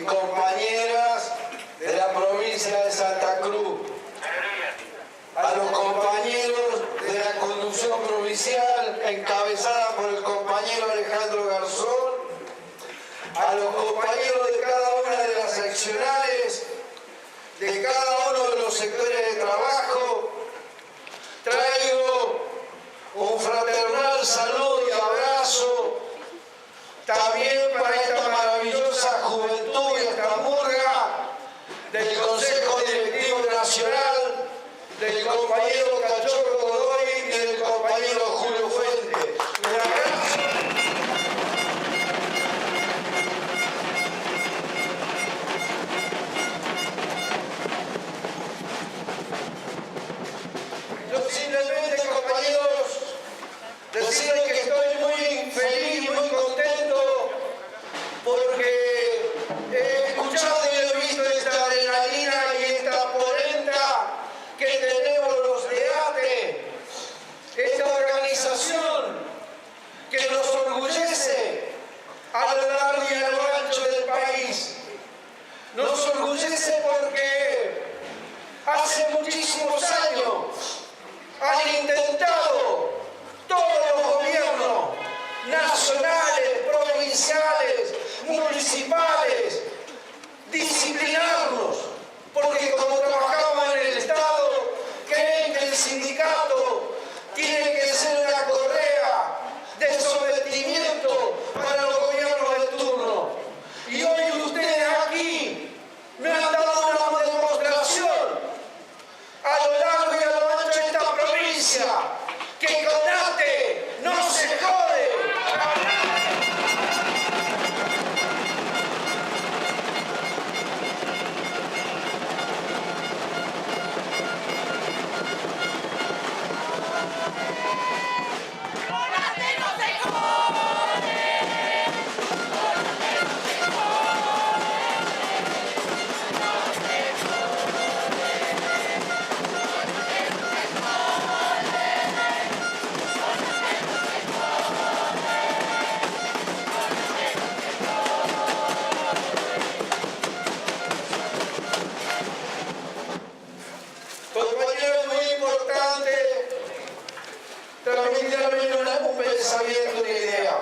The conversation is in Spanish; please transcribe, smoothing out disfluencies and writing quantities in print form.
compañeras de la provincia de Santa Cruz, a los compañeros de la conducción provincial encabezada por el compañero Alejandro Garzón, a los compañeros de cada una de las seccionales, de cada uno de los sectores de trabajo, traigo un fraternal saludo y abrazo también para esta maravillosa juventud y esta murga del Consejo Directivo Nacional, del compañero Cachorro Godoy y del compañero Julio Fuente. Un abrazo. Yo simplemente, compañeros, decirles que estoy muy feliz y muy contento porque he escuchado y he visto esta adrenalina y esta polenta que tenemos los de ATE, esta organización que nos orgullece a lo largo y a lo ancho del país. Nos orgullece porque hace muchísimos años han intentado todos los gobiernos nacionales, provinciales, municipales, disciplinarnos, porque como trabajamos en el Estado, creen que el sindicato tiene que ser una correa de sometimiento para los gobiernos de turno. Y hoy ustedes aquí me han dado una demostración a lo largo y a lo ancho de esta provincia que con ATE no se jode. Compañeros, muy importante transmitirme un pensamiento, una idea.